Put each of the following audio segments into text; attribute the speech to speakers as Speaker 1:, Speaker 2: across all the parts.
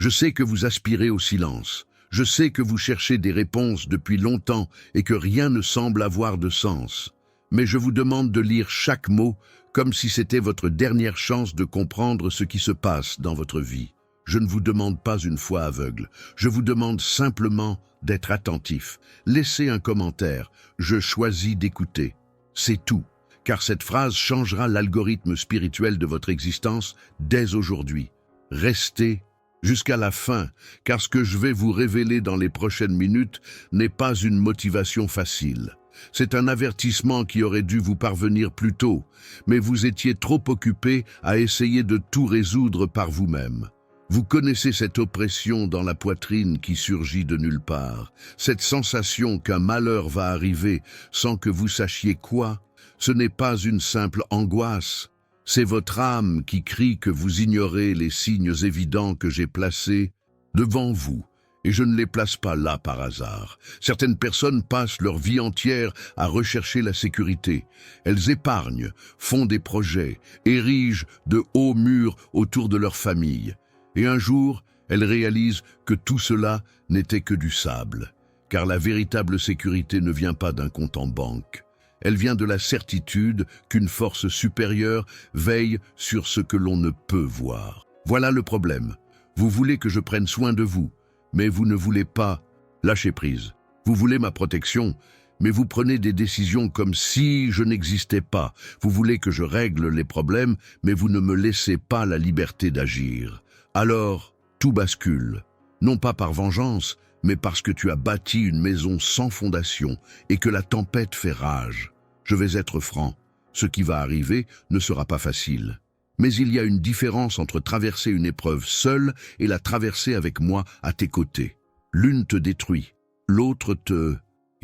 Speaker 1: Je sais que vous aspirez au silence. Je sais que vous cherchez des réponses depuis longtemps et que rien ne semble avoir de sens. Mais je vous demande de lire chaque mot comme si c'était votre dernière chance de comprendre ce qui se passe dans votre vie. Je ne vous demande pas une foi aveugle. Je vous demande simplement d'être attentif. Laissez un commentaire. Je choisis d'écouter. C'est tout. Car cette phrase changera l'algorithme spirituel de votre existence dès aujourd'hui. Restez jusqu'à la fin, car ce que je vais vous révéler dans les prochaines minutes n'est pas une motivation facile. C'est un avertissement qui aurait dû vous parvenir plus tôt, mais vous étiez trop occupé à essayer de tout résoudre par vous-même. Vous connaissez cette oppression dans la poitrine qui surgit de nulle part, cette sensation qu'un malheur va arriver sans que vous sachiez quoi. Ce n'est pas une simple angoisse, c'est votre âme qui crie que vous ignorez les signes évidents que j'ai placés devant vous. Et je ne les place pas là par hasard. Certaines personnes passent leur vie entière à rechercher la sécurité. Elles épargnent, font des projets, érigent de hauts murs autour de leur famille. Et un jour, elles réalisent que tout cela n'était que du sable. Car la véritable sécurité ne vient pas d'un compte en banque. Elle vient de la certitude qu'une force supérieure veille sur ce que l'on ne peut voir. Voilà le problème. Vous voulez que je prenne soin de vous, mais vous ne voulez pas lâcher prise. Vous voulez ma protection, mais vous prenez des décisions comme si je n'existais pas. Vous voulez que je règle les problèmes, mais vous ne me laissez pas la liberté d'agir. Alors, tout bascule, non pas par vengeance, mais parce que tu as bâti une maison sans fondation et que la tempête fait rage. Je vais être franc, ce qui va arriver ne sera pas facile. Mais il y a une différence entre traverser une épreuve seule et la traverser avec moi à tes côtés. L'une te détruit, l'autre te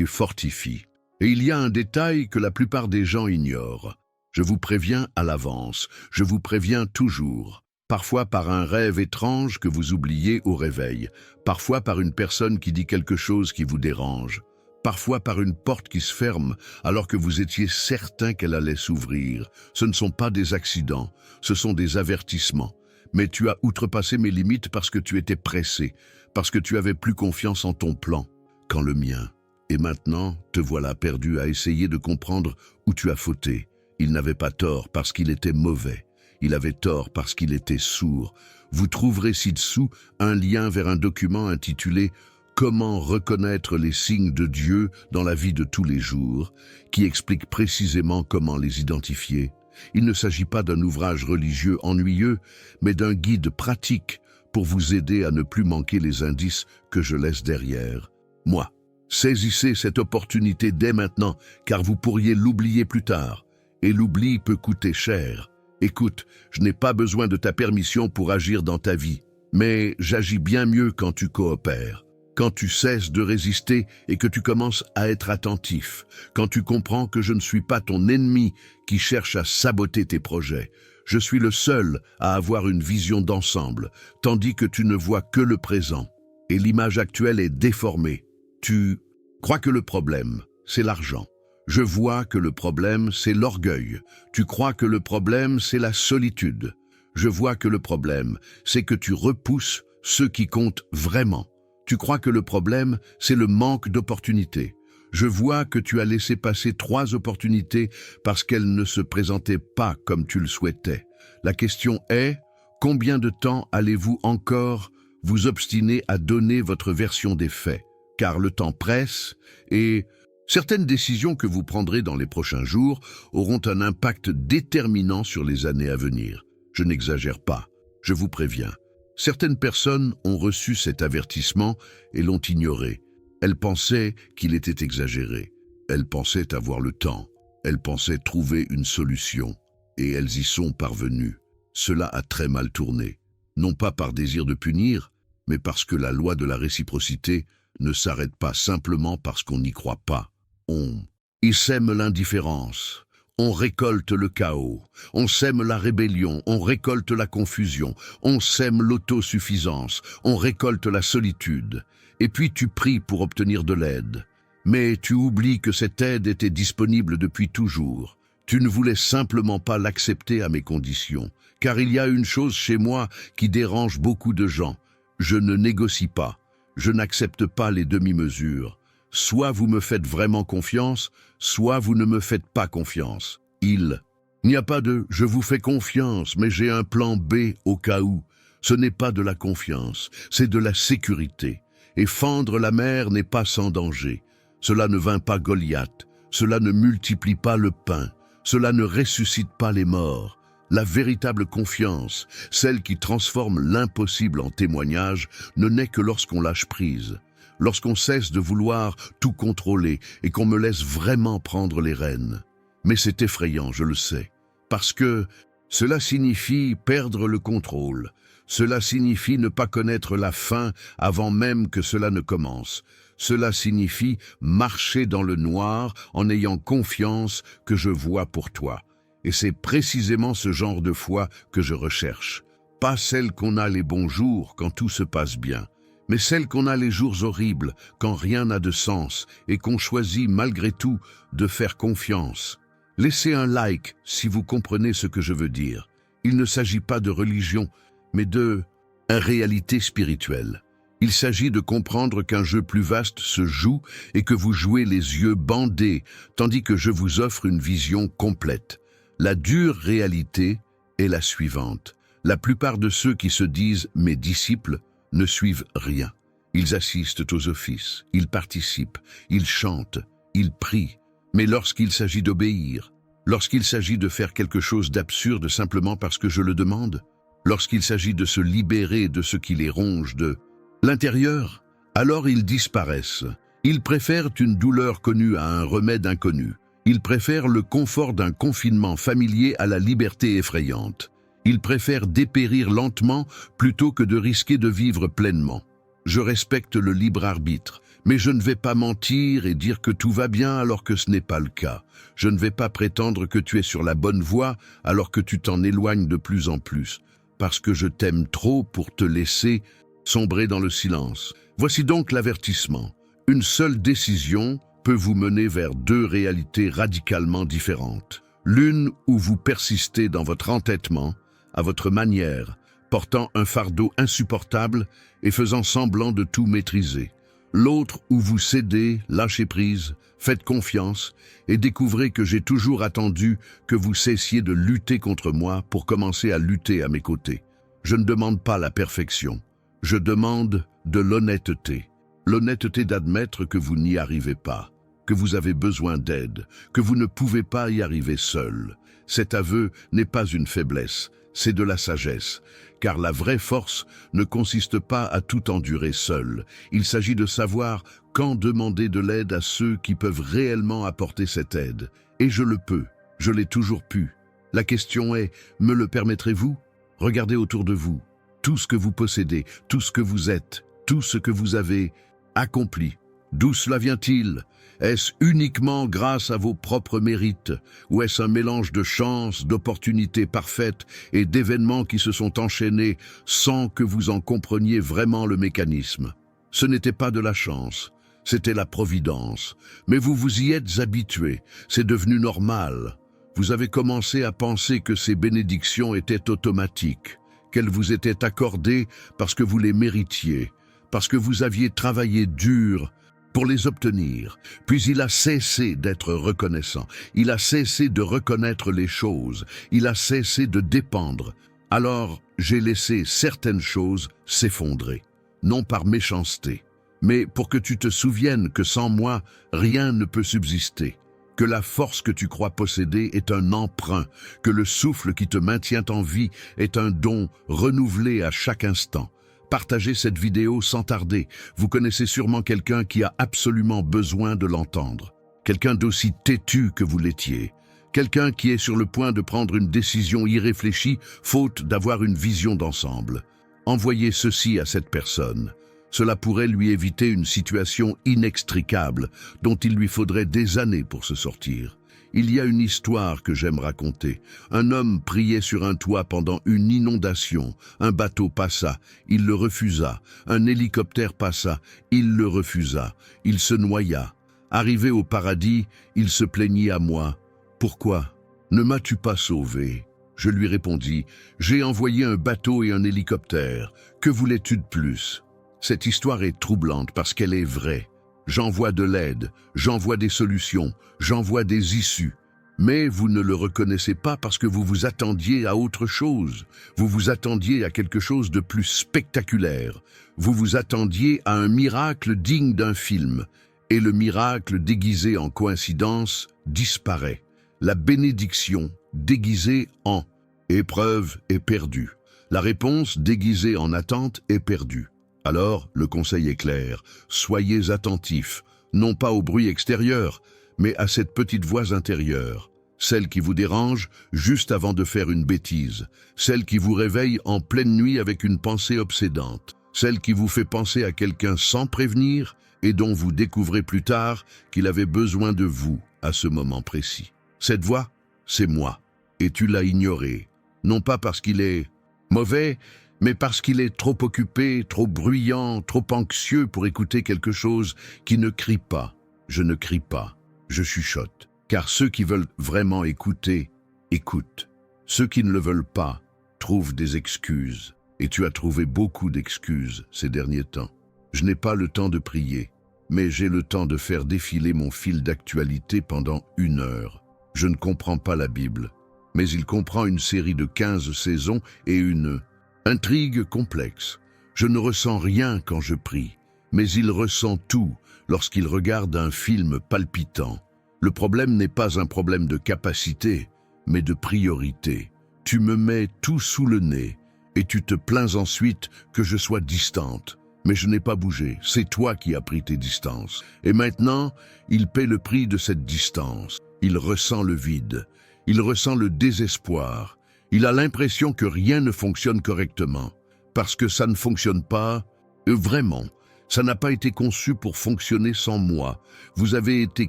Speaker 1: fortifie. Et il y a un détail que la plupart des gens ignorent. Je vous préviens à l'avance, je vous préviens toujours. Parfois par un rêve étrange que vous oubliez au réveil, parfois par une personne qui dit quelque chose qui vous dérange, parfois par une porte qui se ferme alors que vous étiez certain qu'elle allait s'ouvrir. Ce ne sont pas des accidents, ce sont des avertissements. Mais tu as outrepassé mes limites parce que tu étais pressé, parce que tu avais plus confiance en ton plan qu'en le mien. Et maintenant, te voilà perdu à essayer de comprendre où tu as fauté. Il n'avait pas tort parce qu'il était mauvais. Il avait tort parce qu'il était sourd. Vous trouverez ci-dessous un lien vers un document intitulé « Comment reconnaître les signes de Dieu dans la vie de tous les jours » qui explique précisément comment les identifier. Il ne s'agit pas d'un ouvrage religieux ennuyeux, mais d'un guide pratique pour vous aider à ne plus manquer les indices que je laisse derrière. Moi, saisissez cette opportunité dès maintenant, car vous pourriez l'oublier plus tard. Et l'oubli peut coûter cher. Écoute, je n'ai pas besoin de ta permission pour agir dans ta vie, mais j'agis bien mieux quand tu coopères, quand tu cesses de résister et que tu commences à être attentif, quand tu comprends que je ne suis pas ton ennemi qui cherche à saboter tes projets. Je suis le seul à avoir une vision d'ensemble, tandis que tu ne vois que le présent, et l'image actuelle est déformée. Tu crois que le problème, c'est l'argent. Je vois que le problème, c'est l'orgueil. Tu crois que le problème, c'est la solitude. Je vois que le problème, c'est que tu repousses ceux qui comptent vraiment. Tu crois que le problème, c'est le manque d'opportunités. Je vois que tu as laissé passer 3 opportunités parce qu'elles ne se présentaient pas comme tu le souhaitais. La question est, combien de temps allez-vous encore vous obstiner à donner votre version des faits? Car le temps presse et certaines décisions que vous prendrez dans les prochains jours auront un impact déterminant sur les années à venir. Je n'exagère pas, je vous préviens. Certaines personnes ont reçu cet avertissement et l'ont ignoré. Elles pensaient qu'il était exagéré. Elles pensaient avoir le temps. Elles pensaient trouver une solution. Et elles y sont parvenues. Cela a très mal tourné. Non pas par désir de punir, mais parce que la loi de la réciprocité ne s'arrête pas simplement parce qu'on n'y croit pas. On y sème l'indifférence, on récolte le chaos, on sème la rébellion, on récolte la confusion, on sème l'autosuffisance, on récolte la solitude. Et puis tu pries pour obtenir de l'aide. Mais tu oublies que cette aide était disponible depuis toujours. Tu ne voulais simplement pas l'accepter à mes conditions. Car il y a une chose chez moi qui dérange beaucoup de gens. Je ne négocie pas. Je n'accepte pas les demi-mesures. Soit vous me faites vraiment confiance, soit vous ne me faites pas confiance. Il n'y a pas de « je vous fais confiance, mais j'ai un plan B au cas où ». Ce n'est pas de la confiance, c'est de la sécurité. Et fendre la mer n'est pas sans danger. Cela ne vainc pas Goliath, cela ne multiplie pas le pain, cela ne ressuscite pas les morts. La véritable confiance, celle qui transforme l'impossible en témoignage, ne naît que lorsqu'on lâche prise, lorsqu'on cesse de vouloir tout contrôler et qu'on me laisse vraiment prendre les rênes. Mais c'est effrayant, je le sais, parce que cela signifie perdre le contrôle. Cela signifie ne pas connaître la fin avant même que cela ne commence. Cela signifie marcher dans le noir en ayant confiance que je vois pour toi. Et c'est précisément ce genre de foi que je recherche. Pas celle qu'on a les bons jours quand tout se passe bien, mais celle qu'on a les jours horribles quand rien n'a de sens et qu'on choisit malgré tout de faire confiance. Laissez un like si vous comprenez ce que je veux dire. Il ne s'agit pas de religion, mais de réalité spirituelle. Il s'agit de comprendre qu'un jeu plus vaste se joue et que vous jouez les yeux bandés, tandis que je vous offre une vision complète. La dure réalité est la suivante. La plupart de ceux qui se disent « mes disciples » ne suivent rien. Ils assistent aux offices, ils participent, ils chantent, ils prient. Mais lorsqu'il s'agit d'obéir, lorsqu'il s'agit de faire quelque chose d'absurde simplement parce que je le demande, lorsqu'il s'agit de se libérer de ce qui les ronge de l'intérieur, alors ils disparaissent. Ils préfèrent une douleur connue à un remède inconnu. Ils préfèrent le confort d'un confinement familier à la liberté effrayante. Ils préfèrent dépérir lentement plutôt que de risquer de vivre pleinement. Je respecte le libre arbitre, mais je ne vais pas mentir et dire que tout va bien alors que ce n'est pas le cas. Je ne vais pas prétendre que tu es sur la bonne voie alors que tu t'en éloignes de plus en plus, parce que je t'aime trop pour te laisser sombrer dans le silence. Voici donc l'avertissement. Une seule décision peut vous mener vers deux réalités radicalement différentes. L'une où vous persistez dans votre entêtement, à votre manière, portant un fardeau insupportable et faisant semblant de tout maîtriser. L'autre où vous cédez, lâchez prise, faites confiance et découvrez que j'ai toujours attendu que vous cessiez de lutter contre moi pour commencer à lutter à mes côtés. Je ne demande pas la perfection, je demande de l'honnêteté. L'honnêteté d'admettre que vous n'y arrivez pas, que vous avez besoin d'aide, que vous ne pouvez pas y arriver seul. Cet aveu n'est pas une faiblesse, c'est de la sagesse, car la vraie force ne consiste pas à tout endurer seul. Il s'agit de savoir quand demander de l'aide à ceux qui peuvent réellement apporter cette aide. Et je le peux, je l'ai toujours pu. La question est, me le permettrez-vous? Regardez autour de vous, tout ce que vous possédez, tout ce que vous êtes, tout ce que vous avez accompli. D'où cela vient-il? Est-ce uniquement grâce à vos propres mérites, ou est-ce un mélange de chance, d'opportunités parfaites et d'événements qui se sont enchaînés sans que vous en compreniez vraiment le mécanisme? Ce n'était pas de la chance, c'était la providence. Mais vous vous y êtes habitué, c'est devenu normal. Vous avez commencé à penser que ces bénédictions étaient automatiques, qu'elles vous étaient accordées parce que vous les méritiez, parce que vous aviez travaillé dur pour les obtenir. Puis il a cessé d'être reconnaissant, il a cessé de reconnaître les choses, il a cessé de dépendre. Alors j'ai laissé certaines choses s'effondrer, non par méchanceté, mais pour que tu te souviennes que sans moi, rien ne peut subsister, que la force que tu crois posséder est un emprunt, que le souffle qui te maintient en vie est un don renouvelé à chaque instant. Partagez cette vidéo sans tarder. Vous connaissez sûrement quelqu'un qui a absolument besoin de l'entendre. Quelqu'un d'aussi têtu que vous l'étiez. Quelqu'un qui est sur le point de prendre une décision irréfléchie, faute d'avoir une vision d'ensemble. Envoyez ceci à cette personne. Cela pourrait lui éviter une situation inextricable dont il lui faudrait des années pour se sortir. Il y a une histoire que j'aime raconter. Un homme priait sur un toit pendant une inondation. Un bateau passa, il le refusa. Un hélicoptère passa, il le refusa. Il se noya. Arrivé au paradis, il se plaignit à moi. « Pourquoi ne m'as-tu pas sauvé? Je lui répondis, « J'ai envoyé un bateau et un hélicoptère. Que voulais-tu de plus ?» Cette histoire est troublante parce qu'elle est vraie. J'envoie de l'aide, j'envoie des solutions, j'envoie des issues. Mais vous ne le reconnaissez pas parce que vous vous attendiez à autre chose. Vous vous attendiez à quelque chose de plus spectaculaire. Vous vous attendiez à un miracle digne d'un film. Et le miracle déguisé en coïncidence disparaît. La bénédiction déguisée en épreuve est perdue. La réponse déguisée en attente est perdue. Alors, le conseil est clair. Soyez attentifs, non pas au bruit extérieur, mais à cette petite voix intérieure. Celle qui vous dérange juste avant de faire une bêtise. Celle qui vous réveille en pleine nuit avec une pensée obsédante. Celle qui vous fait penser à quelqu'un sans prévenir et dont vous découvrez plus tard qu'il avait besoin de vous à ce moment précis. Cette voix, c'est moi. Et tu l'as ignoré. Non pas parce qu'il est mauvais, mais parce qu'il est trop occupé, trop bruyant, trop anxieux pour écouter quelque chose qui ne crie pas. Je ne crie pas, je chuchote. Car ceux qui veulent vraiment écouter, écoutent. Ceux qui ne le veulent pas, trouvent des excuses. Et tu as trouvé beaucoup d'excuses ces derniers temps. Je n'ai pas le temps de prier, mais j'ai le temps de faire défiler mon fil d'actualité pendant 1 heure. Je ne comprends pas la Bible, mais il comprend une série de 15 saisons et une intrigue complexe. Je ne ressens rien quand je prie, mais il ressent tout lorsqu'il regarde un film palpitant. Le problème n'est pas un problème de capacité, mais de priorité. Tu me mets tout sous le nez et tu te plains ensuite que je sois distante. Mais je n'ai pas bougé, c'est toi qui as pris tes distances. Et maintenant, il paie le prix de cette distance. Il ressent le vide, il ressent le désespoir. Il a l'impression que rien ne fonctionne correctement. Parce que ça ne fonctionne pas, vraiment. Ça n'a pas été conçu pour fonctionner sans moi. Vous avez été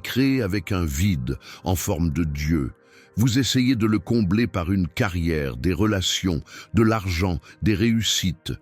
Speaker 1: créé avec un vide en forme de Dieu. Vous essayez de le combler par une carrière, des relations, de l'argent, des réussites.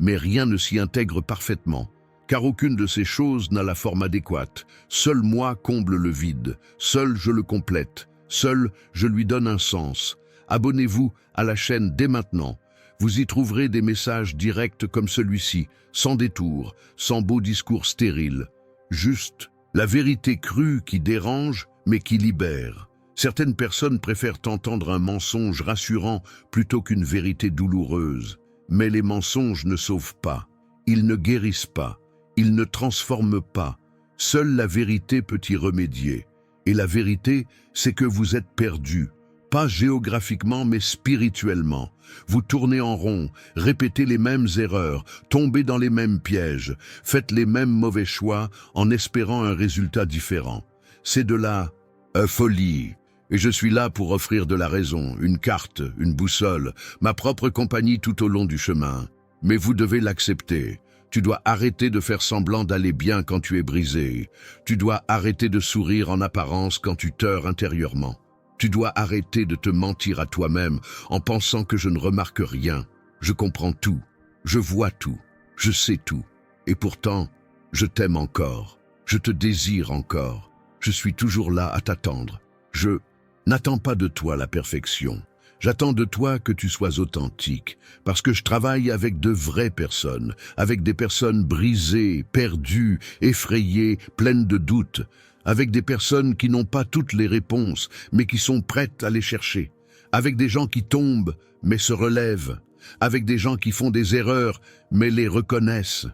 Speaker 1: Mais rien ne s'y intègre parfaitement, car aucune de ces choses n'a la forme adéquate. Seul moi comble le vide, seul je le complète, seul je lui donne un sens. Abonnez-vous à la chaîne dès maintenant. Vous y trouverez des messages directs comme celui-ci, sans détour, sans beaux discours stériles. Juste la vérité crue qui dérange, mais qui libère. Certaines personnes préfèrent entendre un mensonge rassurant plutôt qu'une vérité douloureuse. Mais les mensonges ne sauvent pas, ils ne guérissent pas, ils ne transforment pas. Seule la vérité peut y remédier. Et la vérité, c'est que vous êtes perdu. Pas géographiquement, mais spirituellement. Vous tournez en rond, répétez les mêmes erreurs, tombez dans les mêmes pièges, faites les mêmes mauvais choix en espérant un résultat différent. C'est de la folie. Et je suis là pour offrir de la raison, une carte, une boussole, ma propre compagnie tout au long du chemin. Mais vous devez l'accepter. Tu dois arrêter de faire semblant d'aller bien quand tu es brisé. Tu dois arrêter de sourire en apparence quand tu teurs intérieurement. Tu dois arrêter de te mentir à toi-même en pensant que je ne remarque rien. Je comprends tout, je vois tout, je sais tout. Et pourtant, je t'aime encore, je te désire encore. Je suis toujours là à t'attendre. Je n'attends pas de toi la perfection. J'attends de toi que tu sois authentique, parce que je travaille avec de vraies personnes, avec des personnes brisées, perdues, effrayées, pleines de doutes, avec des personnes qui n'ont pas toutes les réponses, mais qui sont prêtes à les chercher, avec des gens qui tombent, mais se relèvent, avec des gens qui font des erreurs, mais les reconnaissent,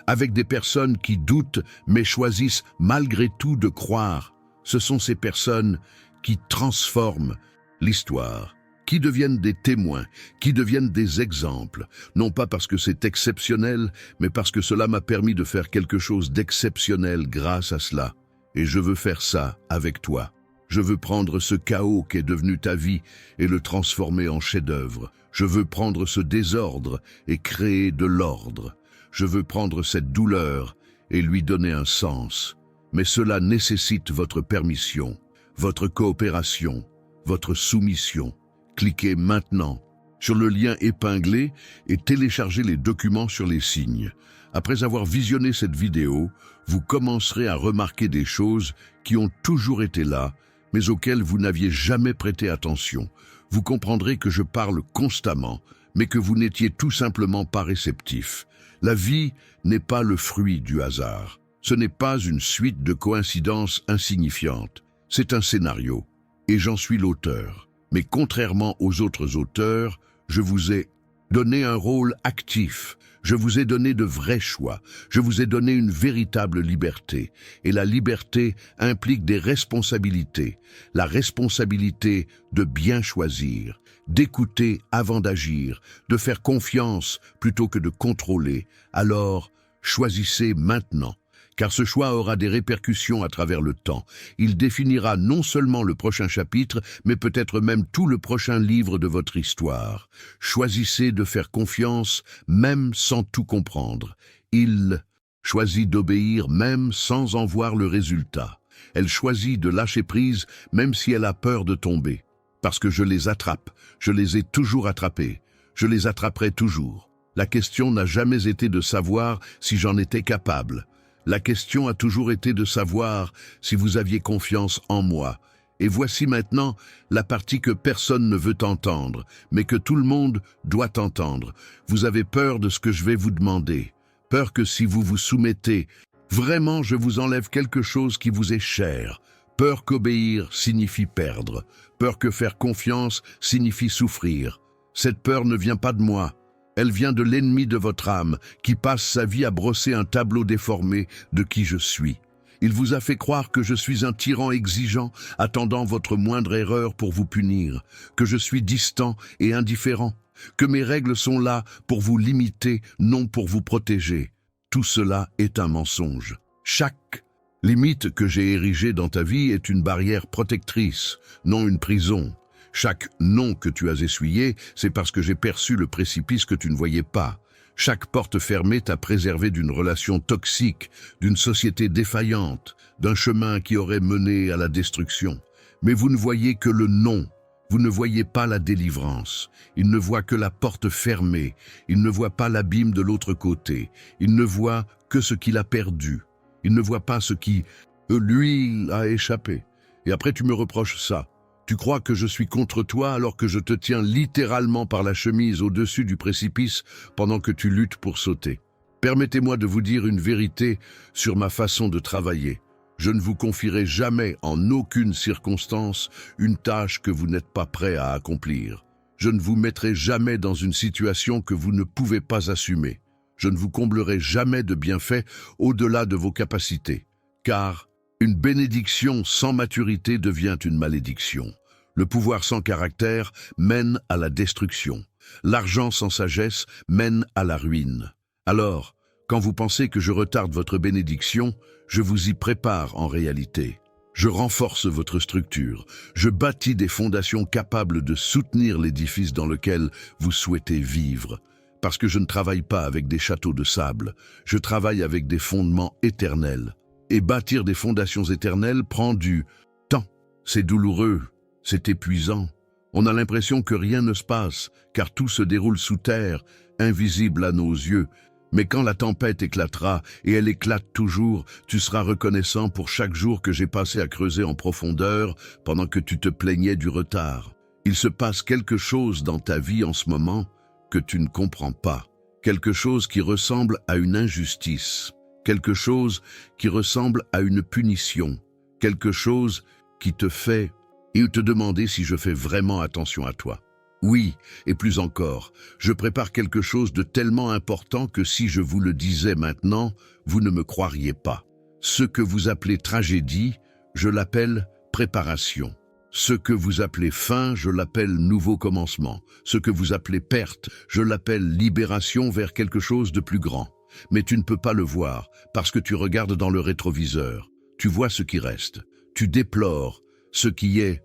Speaker 1: avec des personnes qui doutent, mais choisissent malgré tout de croire. Ce sont ces personnes qui transforment l'histoire, qui deviennent des témoins, qui deviennent des exemples, non pas parce que c'est exceptionnel, mais parce que cela m'a permis de faire quelque chose d'exceptionnel grâce à cela. Et je veux faire ça avec toi. Je veux prendre ce chaos qui est devenu ta vie et le transformer en chef-d'œuvre. Je veux prendre ce désordre et créer de l'ordre. Je veux prendre cette douleur et lui donner un sens. Mais cela nécessite votre permission, votre coopération, votre soumission. Cliquez maintenant sur le lien épinglé et téléchargez les documents sur les signes. Après avoir visionné cette vidéo, vous commencerez à remarquer des choses qui ont toujours été là, mais auxquelles vous n'aviez jamais prêté attention. vous comprendrez que je parle constamment, mais que vous n'étiez tout simplement pas réceptif. La vie n'est pas le fruit du hasard. Ce n'est pas une suite de coïncidences insignifiantes. C'est un scénario, et j'en suis l'auteur. Mais contrairement aux autres auteurs, je vous ai donné un rôle actif. Je vous ai donné de vrais choix. Je vous ai donné une véritable liberté. Et la liberté implique des responsabilités. La responsabilité de bien choisir, d'écouter avant d'agir, de faire confiance plutôt que de contrôler. Alors, choisissez maintenant. Car ce choix aura des répercussions à travers le temps. Il définira non seulement le prochain chapitre, mais peut-être même tout le prochain livre de votre histoire. Choisissez de faire confiance, même sans tout comprendre. Il choisit d'obéir, même sans en voir le résultat. Elle choisit de lâcher prise, même si elle a peur de tomber. Parce que je les attrape, je les ai toujours attrapés. Je les attraperai toujours. La question n'a jamais été de savoir si j'en étais capable. La question a toujours été de savoir si vous aviez confiance en moi. Et voici maintenant la partie que personne ne veut entendre, mais que tout le monde doit entendre. Vous avez peur de ce que je vais vous demander. Peur que si vous vous soumettez, vraiment je vous enlève quelque chose qui vous est cher. Peur qu'obéir signifie perdre. Peur que faire confiance signifie souffrir. Cette peur ne vient pas de moi. Elle vient de l'ennemi de votre âme, qui passe sa vie à brosser un tableau déformé de qui je suis. Il vous a fait croire que je suis un tyran exigeant, attendant votre moindre erreur pour vous punir, que je suis distant et indifférent, que mes règles sont là pour vous limiter, non pour vous protéger. Tout cela est un mensonge. Chaque limite que j'ai érigée dans ta vie est une barrière protectrice, non une prison. Chaque non que tu as essuyé, c'est parce que j'ai perçu le précipice que tu ne voyais pas. Chaque porte fermée t'a préservé d'une relation toxique, d'une société défaillante, d'un chemin qui aurait mené à la destruction. Mais vous ne voyez que le non. Vous ne voyez pas la délivrance. Il ne voit que la porte fermée. Il ne voit pas l'abîme de l'autre côté. Il ne voit que ce qu'il a perdu. Il ne voit pas ce qui, lui, a échappé. Et après tu me reproches ça. Tu crois que je suis contre toi alors que je te tiens littéralement par la chemise au-dessus du précipice pendant que tu luttes pour sauter. Permettez-moi de vous dire une vérité sur ma façon de travailler. Je ne vous confierai jamais en aucune circonstance une tâche que vous n'êtes pas prêt à accomplir. Je ne vous mettrai jamais dans une situation que vous ne pouvez pas assumer. Je ne vous comblerai jamais de bienfaits au-delà de vos capacités. Car une bénédiction sans maturité devient une malédiction. Le pouvoir sans caractère mène à la destruction. L'argent sans sagesse mène à la ruine. Alors, quand vous pensez que je retarde votre bénédiction, je vous y prépare en réalité. Je renforce votre structure. Je bâtis des fondations capables de soutenir l'édifice dans lequel vous souhaitez vivre. Parce que je ne travaille pas avec des châteaux de sable. Je travaille avec des fondements éternels. Et bâtir des fondations éternelles prend du temps. C'est douloureux, c'est épuisant. On a l'impression que rien ne se passe, car tout se déroule sous terre, invisible à nos yeux. Mais quand la tempête éclatera, et elle éclate toujours, tu seras reconnaissant pour chaque jour que j'ai passé à creuser en profondeur pendant que tu te plaignais du retard. Il se passe quelque chose dans ta vie en ce moment que tu ne comprends pas. Quelque chose qui ressemble à une injustice. Quelque chose qui ressemble à une punition, quelque chose qui te fait et te demander si je fais vraiment attention à toi. Oui, et plus encore, je prépare quelque chose de tellement important que si je vous le disais maintenant, vous ne me croiriez pas. Ce que vous appelez tragédie, je l'appelle préparation. Ce que vous appelez fin, je l'appelle nouveau commencement. Ce que vous appelez perte, je l'appelle libération vers quelque chose de plus grand. Mais tu ne peux pas le voir, parce que tu regardes dans le rétroviseur. Tu vois ce qui reste. Tu déplores ce qui est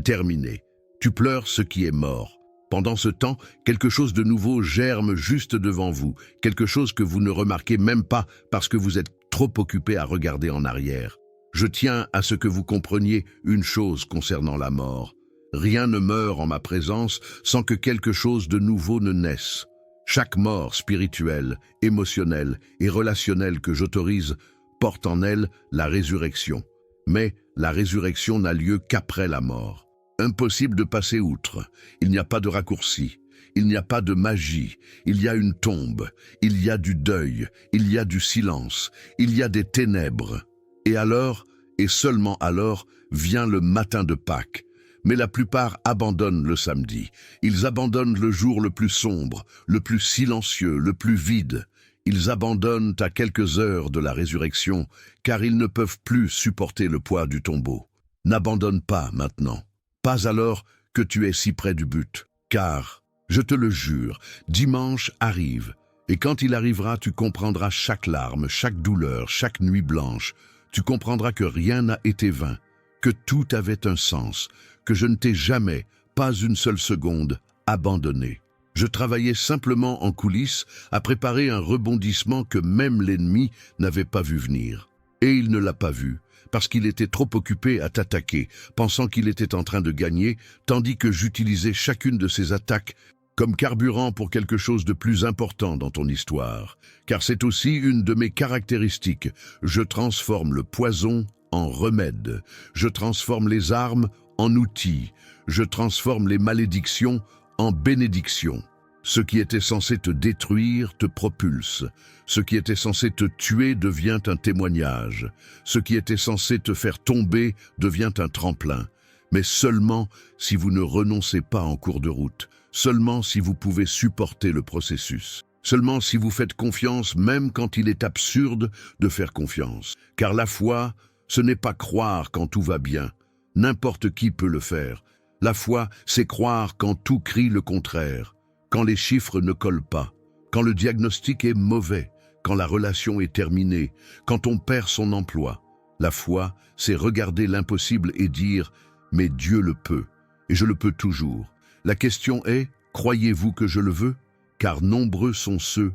Speaker 1: terminé. Tu pleures ce qui est mort. Pendant ce temps, quelque chose de nouveau germe juste devant vous, quelque chose que vous ne remarquez même pas parce que vous êtes trop occupé à regarder en arrière. Je tiens à ce que vous compreniez une chose concernant la mort. Rien ne meurt en ma présence sans que quelque chose de nouveau ne naisse. Chaque mort spirituelle, émotionnelle et relationnelle que j'autorise porte en elle la résurrection. Mais la résurrection n'a lieu qu'après la mort. Impossible de passer outre. Il n'y a pas de raccourci. Il n'y a pas de magie. Il y a une tombe. Il y a du deuil. Il y a du silence. Il y a des ténèbres. Et alors, et seulement alors, vient le matin de Pâques. Mais la plupart abandonnent le samedi. Ils abandonnent le jour le plus sombre, le plus silencieux, le plus vide. Ils abandonnent à quelques heures de la résurrection, car ils ne peuvent plus supporter le poids du tombeau. N'abandonne pas maintenant. Pas alors que tu es si près du but. Car, je te le jure, dimanche arrive. Et quand il arrivera, tu comprendras chaque larme, chaque douleur, chaque nuit blanche. Tu comprendras que rien n'a été vain, que tout avait un sens, que je ne t'ai jamais, pas une seule seconde, abandonné. Je travaillais simplement en coulisses à préparer un rebondissement que même l'ennemi n'avait pas vu venir. Et il ne l'a pas vu, parce qu'il était trop occupé à t'attaquer, pensant qu'il était en train de gagner, tandis que j'utilisais chacune de ces attaques comme carburant pour quelque chose de plus important dans ton histoire. Car c'est aussi une de mes caractéristiques. Je transforme le poison en remède. Je transforme les armes en outils. Je transforme les malédictions en bénédictions. Ce qui était censé te détruire te propulse. Ce qui était censé te tuer devient un témoignage. Ce qui était censé te faire tomber devient un tremplin. Mais seulement si vous ne renoncez pas en cours de route. Seulement si vous pouvez supporter le processus. Seulement si vous faites confiance même quand il est absurde de faire confiance. Car la foi, ce n'est pas croire quand tout va bien. N'importe qui peut le faire. La foi, c'est croire quand tout crie le contraire. Quand les chiffres ne collent pas, quand le diagnostic est mauvais, quand la relation est terminée, quand on perd son emploi. La foi, c'est regarder l'impossible et dire « mais Dieu le peut, et je le peux toujours ». La question est « croyez-vous que je le veux ?» Car nombreux sont ceux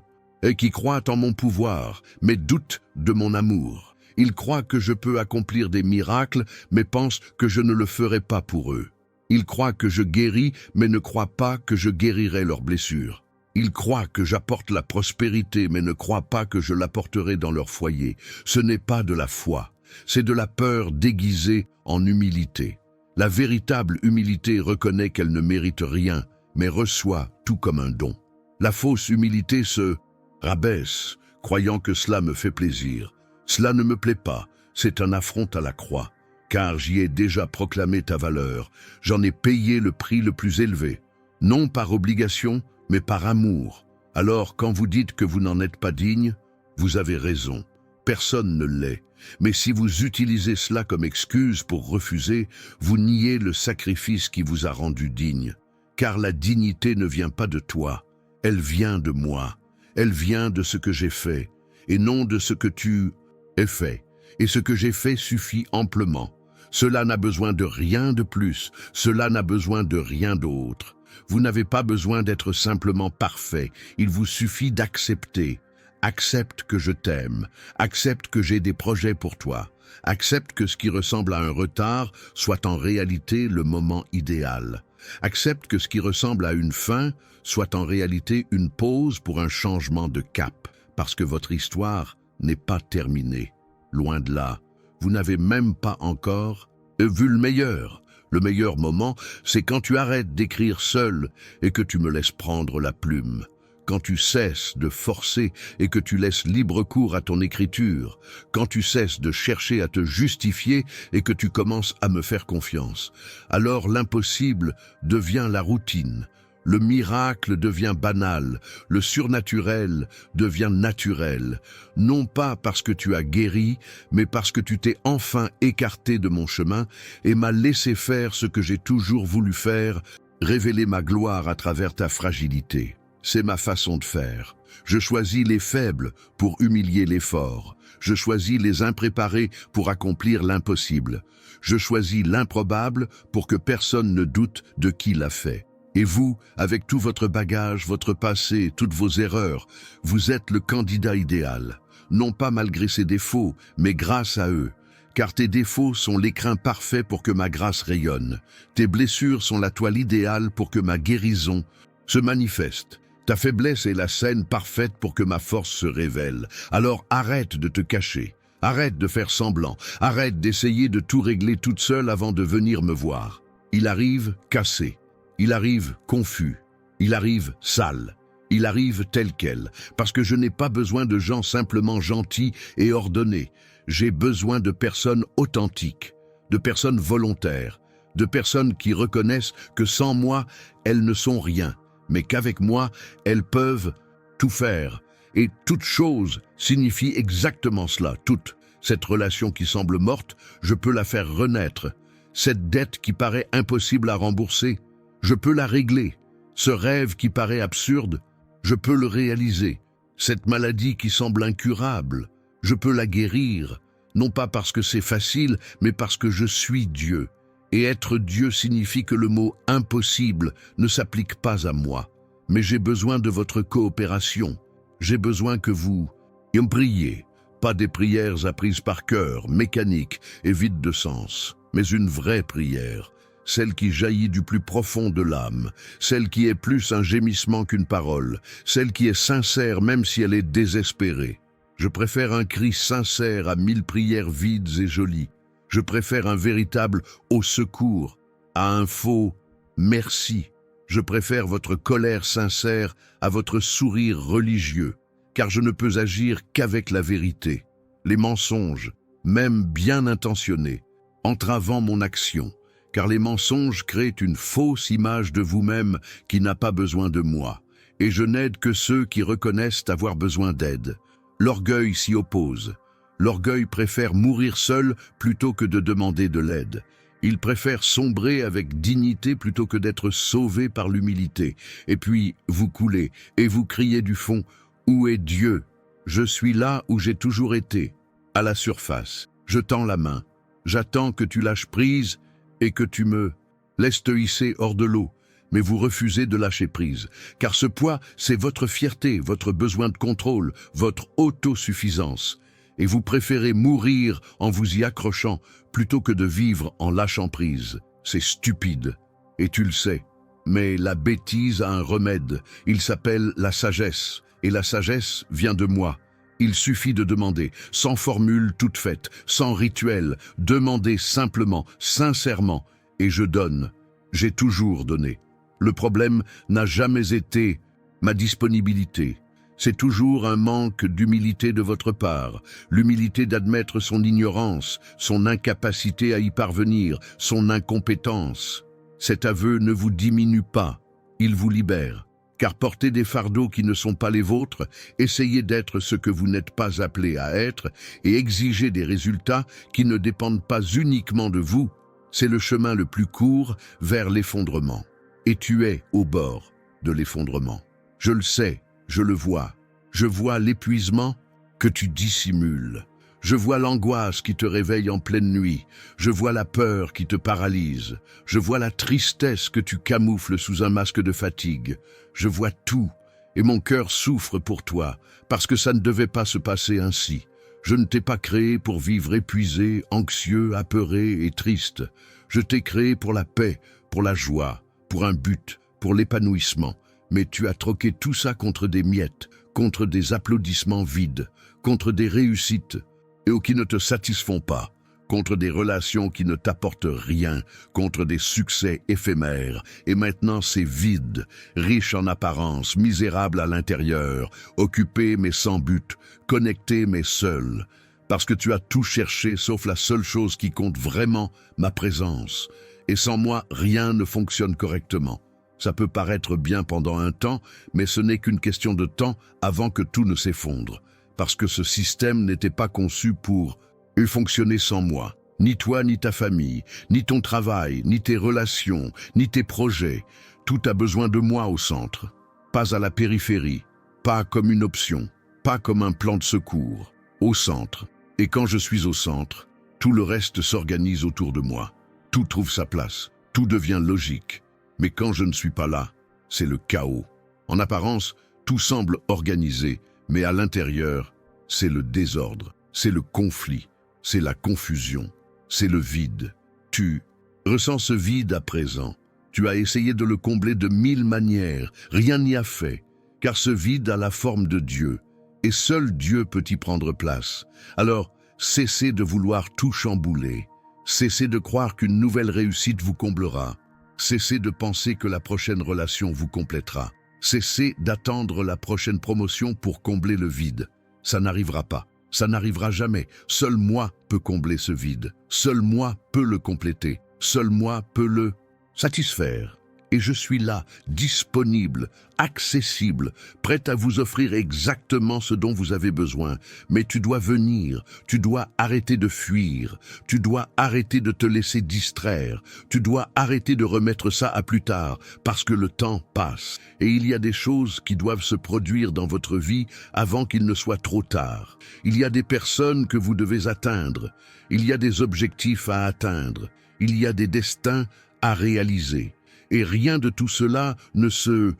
Speaker 1: qui croient en mon pouvoir, mais doutent de mon amour. Ils croient que je peux accomplir des miracles, mais pensent que je ne le ferai pas pour eux. Ils croient que je guéris, mais ne croient pas que je guérirai leurs blessures. Ils croient que j'apporte la prospérité, mais ne croient pas que je l'apporterai dans leur foyer. Ce n'est pas de la foi, c'est de la peur déguisée en humilité. La véritable humilité reconnaît qu'elle ne mérite rien, mais reçoit tout comme un don. La fausse humilité se rabaisse, croyant que cela me fait plaisir. Cela ne me plaît pas, c'est un affront à la croix. Car j'y ai déjà proclamé ta valeur, j'en ai payé le prix le plus élevé, non par obligation, mais par amour. Alors, quand vous dites que vous n'en êtes pas digne, vous avez raison, personne ne l'est. Mais si vous utilisez cela comme excuse pour refuser, vous niez le sacrifice qui vous a rendu digne. Car la dignité ne vient pas de toi, elle vient de moi, elle vient de ce que j'ai fait, et non de ce que tu as fait. Et ce que j'ai fait suffit amplement. Cela n'a besoin de rien de plus, cela n'a besoin de rien d'autre. Vous n'avez pas besoin d'être simplement parfait, il vous suffit d'accepter. Accepte que je t'aime, accepte que j'ai des projets pour toi, accepte que ce qui ressemble à un retard soit en réalité le moment idéal. Accepte que ce qui ressemble à une fin soit en réalité une pause pour un changement de cap, parce que votre histoire n'est pas terminée. Loin de là. Vous n'avez même pas encore vu le meilleur. Le meilleur moment, c'est quand tu arrêtes d'écrire seul et que tu me laisses prendre la plume. Quand tu cesses de forcer et que tu laisses libre cours à ton écriture. Quand tu cesses de chercher à te justifier et que tu commences à me faire confiance. Alors l'impossible devient la routine. Le miracle devient banal, le surnaturel devient naturel, non pas parce que tu as guéri, mais parce que tu t'es enfin écarté de mon chemin et m'as laissé faire ce que j'ai toujours voulu faire, révéler ma gloire à travers ta fragilité. C'est ma façon de faire. Je choisis les faibles pour humilier les forts. Je choisis les impréparés pour accomplir l'impossible. Je choisis l'improbable pour que personne ne doute de qui l'a fait. Et vous, avec tout votre bagage, votre passé, toutes vos erreurs, vous êtes le candidat idéal. Non pas malgré ses défauts, mais grâce à eux. Car tes défauts sont l'écrin parfait pour que ma grâce rayonne. Tes blessures sont la toile idéale pour que ma guérison se manifeste. Ta faiblesse est la scène parfaite pour que ma force se révèle. Alors arrête de te cacher. Arrête de faire semblant. Arrête d'essayer de tout régler toute seule avant de venir me voir. Il arrive cassé, il arrive confus, il arrive sale, il arrive tel quel, parce que je n'ai pas besoin de gens simplement gentils et ordonnés. J'ai besoin de personnes authentiques, de personnes volontaires, de personnes qui reconnaissent que sans moi, elles ne sont rien, mais qu'avec moi, elles peuvent tout faire. Et toute chose signifie exactement cela, toute. Cette relation qui semble morte, je peux la faire renaître. Cette dette qui paraît impossible à rembourser, je peux la régler. Ce rêve qui paraît absurde, je peux le réaliser. Cette maladie qui semble incurable, je peux la guérir. Non pas parce que c'est facile, mais parce que je suis Dieu. Et être Dieu signifie que le mot « impossible » ne s'applique pas à moi. Mais j'ai besoin de votre coopération. J'ai besoin que vous me priez. Pas des prières apprises par cœur, mécaniques et vides de sens, mais une vraie prière, celle qui jaillit du plus profond de l'âme, celle qui est plus un gémissement qu'une parole, celle qui est sincère même si elle est désespérée. Je préfère un cri sincère à 1000 prières vides et jolies. Je préfère un véritable « au secours » à un faux « merci ». Je préfère votre colère sincère à votre sourire religieux, car je ne peux agir qu'avec la vérité. Les mensonges, même bien intentionnés, entravant mon action, car les mensonges créent une fausse image de vous-même qui n'a pas besoin de moi, et je n'aide que ceux qui reconnaissent avoir besoin d'aide. L'orgueil s'y oppose. L'orgueil préfère mourir seul plutôt que de demander de l'aide. Il préfère sombrer avec dignité plutôt que d'être sauvé par l'humilité. Et puis, vous coulez, et vous criez du fond, « Où est Dieu ? Je suis là où j'ai toujours été, à la surface. Je tends la main. J'attends que tu lâches prise et que tu me laisses te hisser hors de l'eau. Mais vous refusez de lâcher prise, car ce poids, c'est votre fierté, votre besoin de contrôle, votre autosuffisance. Et vous préférez mourir en vous y accrochant plutôt que de vivre en lâchant prise. C'est stupide, et tu le sais. Mais la bêtise a un remède, il s'appelle la sagesse, et la sagesse vient de moi. Il suffit de demander, sans formule toute faite, sans rituel, demander simplement, sincèrement, et je donne. J'ai toujours donné. Le problème n'a jamais été ma disponibilité. C'est toujours un manque d'humilité de votre part, l'humilité d'admettre son ignorance, son incapacité à y parvenir, son incompétence. Cet aveu ne vous diminue pas, il vous libère. Car porter des fardeaux qui ne sont pas les vôtres, essayez d'être ce que vous n'êtes pas appelé à être et exiger des résultats qui ne dépendent pas uniquement de vous, c'est le chemin le plus court vers l'effondrement. Et tu es au bord de l'effondrement. Je le sais, je le vois. Je vois l'épuisement que tu dissimules. Je vois l'angoisse qui te réveille en pleine nuit. Je vois la peur qui te paralyse. Je vois la tristesse que tu camoufles sous un masque de fatigue. Je vois tout, et mon cœur souffre pour toi, parce que ça ne devait pas se passer ainsi. Je ne t'ai pas créé pour vivre épuisé, anxieux, apeuré et triste. Je t'ai créé pour la paix, pour la joie, pour un but, pour l'épanouissement. Mais tu as troqué tout ça contre des miettes, contre des applaudissements vides, contre des réussites et qui ne te satisfont pas, contre des relations qui ne t'apportent rien, contre des succès éphémères. Et maintenant c'est vide, riche en apparence, misérable à l'intérieur, occupé mais sans but, connecté mais seul. Parce que tu as tout cherché sauf la seule chose qui compte vraiment, ma présence. Et sans moi, rien ne fonctionne correctement. Ça peut paraître bien pendant un temps, mais ce n'est qu'une question de temps avant que tout ne s'effondre. Parce que ce système n'était pas conçu pour fonctionner sans moi. Ni toi, ni ta famille, ni ton travail, ni tes relations, ni tes projets. Tout a besoin de moi au centre. Pas à la périphérie, pas comme une option, pas comme un plan de secours. Au centre. Et quand je suis au centre, tout le reste s'organise autour de moi. Tout trouve sa place, tout devient logique. Mais quand je ne suis pas là, c'est le chaos. En apparence, tout semble organisé, mais à l'intérieur, c'est le désordre, c'est le conflit, c'est la confusion, c'est le vide. Tu ressens ce vide à présent. Tu as essayé de le combler de 1000 manières, rien n'y a fait, car ce vide a la forme de Dieu, et seul Dieu peut y prendre place. Alors, cessez de vouloir tout chambouler, cessez de croire qu'une nouvelle réussite vous comblera. Cessez de penser que la prochaine relation vous complétera. Cessez d'attendre la prochaine promotion pour combler le vide. Ça n'arrivera pas. Ça n'arrivera jamais. Seul moi peux combler ce vide. Seul moi peux le compléter. Seul moi peux le satisfaire. Et je suis là, disponible, accessible, prêt à vous offrir exactement ce dont vous avez besoin. Mais tu dois venir, tu dois arrêter de fuir, tu dois arrêter de te laisser distraire, tu dois arrêter de remettre ça à plus tard, parce que le temps passe. Et il y a des choses qui doivent se produire dans votre vie avant qu'il ne soit trop tard. Il y a des personnes que vous devez atteindre, il y a des objectifs à atteindre, il y a des destins à réaliser. Et rien de tout cela ne se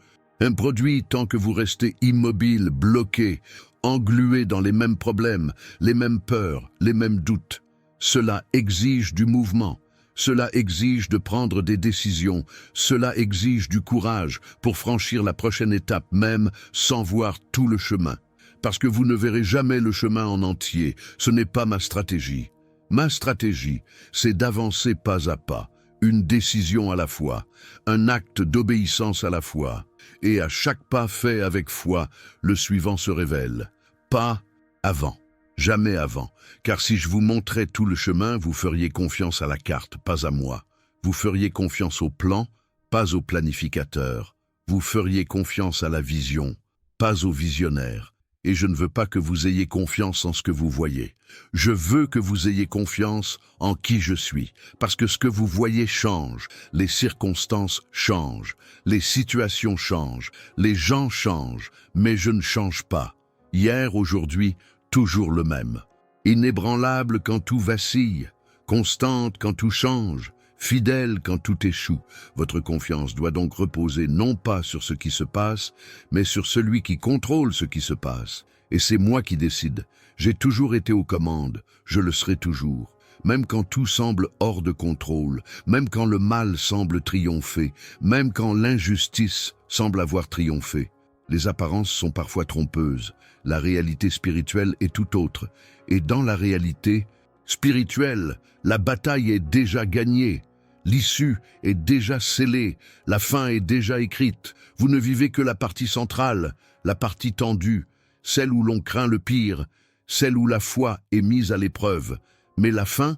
Speaker 1: produit tant que vous restez immobile, bloqué, englué dans les mêmes problèmes, les mêmes peurs, les mêmes doutes. Cela exige du mouvement, cela exige de prendre des décisions, cela exige du courage pour franchir la prochaine étape même sans voir tout le chemin. Parce que vous ne verrez jamais le chemin en entier, ce n'est pas ma stratégie. Ma stratégie, c'est d'avancer pas à pas. Une décision à la fois, un acte d'obéissance à la fois, et à chaque pas fait avec foi, le suivant se révèle. Pas avant, jamais avant, car si je vous montrais tout le chemin, vous feriez confiance à la carte, pas à moi. Vous feriez confiance au plan, pas au planificateur. Vous feriez confiance à la vision, pas au visionnaire. Et je ne veux pas que vous ayez confiance en ce que vous voyez. Je veux que vous ayez confiance en qui je suis, parce que ce que vous voyez change, les circonstances changent, les situations changent, les gens changent, mais je ne change pas. Hier, aujourd'hui, toujours le même. Inébranlable quand tout vacille, constante quand tout change, fidèle quand tout échoue. Votre confiance doit donc reposer non pas sur ce qui se passe, mais sur celui qui contrôle ce qui se passe. Et c'est moi qui décide. J'ai toujours été aux commandes, je le serai toujours. Même quand tout semble hors de contrôle, même quand le mal semble triompher, même quand l'injustice semble avoir triomphé. Les apparences sont parfois trompeuses. La réalité spirituelle est tout autre. Et dans la réalité spirituelle, la bataille est déjà gagnée. L'issue est déjà scellée, la fin est déjà écrite. Vous ne vivez que la partie centrale, la partie tendue, celle où l'on craint le pire, celle où la foi est mise à l'épreuve. Mais la fin,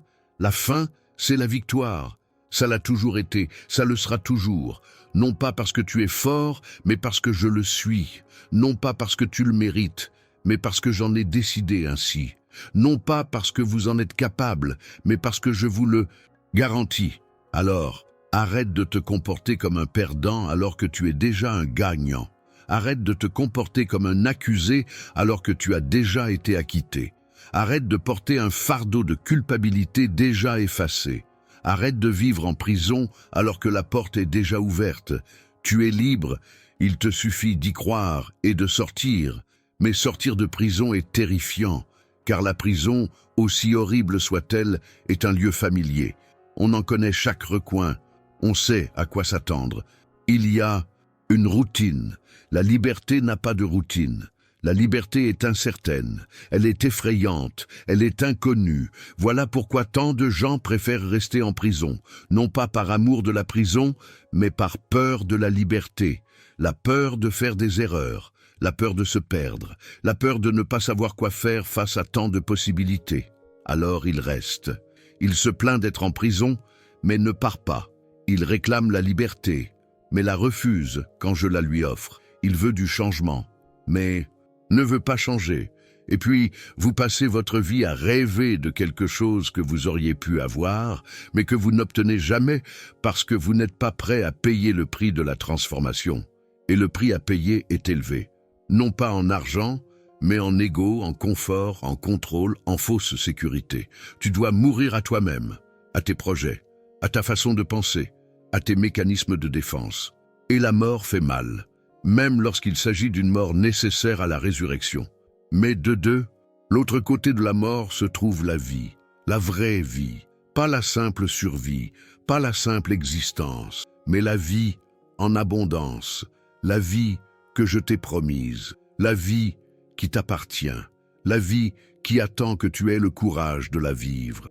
Speaker 1: c'est la victoire. Ça l'a toujours été, ça le sera toujours. Non pas parce que tu es fort, mais parce que je le suis. Non pas parce que tu le mérites, mais parce que j'en ai décidé ainsi. Non pas parce que vous en êtes capable, mais parce que je vous le garantis. Alors, arrête de te comporter comme un perdant alors que tu es déjà un gagnant. Arrête de te comporter comme un accusé alors que tu as déjà été acquitté. Arrête de porter un fardeau de culpabilité déjà effacé. Arrête de vivre en prison alors que la porte est déjà ouverte. Tu es libre, il te suffit d'y croire et de sortir. Mais sortir de prison est terrifiant, car la prison, aussi horrible soit-elle, est un lieu familier. On en connaît chaque recoin, on sait à quoi s'attendre. Il y a une routine. La liberté n'a pas de routine. La liberté est incertaine, elle est effrayante, elle est inconnue. Voilà pourquoi tant de gens préfèrent rester en prison, non pas par amour de la prison, mais par peur de la liberté, la peur de faire des erreurs, la peur de se perdre, la peur de ne pas savoir quoi faire face à tant de possibilités. Alors il reste. Il se plaint d'être en prison, mais ne part pas. Il réclame la liberté, mais la refuse quand je la lui offre. Il veut du changement, mais ne veut pas changer. Et puis, vous passez votre vie à rêver de quelque chose que vous auriez pu avoir, mais que vous n'obtenez jamais parce que vous n'êtes pas prêt à payer le prix de la transformation. Et le prix à payer est élevé. Non pas en argent, mais en ego, en confort, en contrôle, en fausse sécurité. Tu dois mourir à toi-même, à tes projets, à ta façon de penser, à tes mécanismes de défense. Et la mort fait mal, même lorsqu'il s'agit d'une mort nécessaire à la résurrection. Mais de deux, l'autre côté de la mort se trouve la vie, la vraie vie, pas la simple survie, pas la simple existence, mais la vie en abondance, la vie que je t'ai promise, la vie qui t'appartient, la vie qui attend que tu aies le courage de la vivre.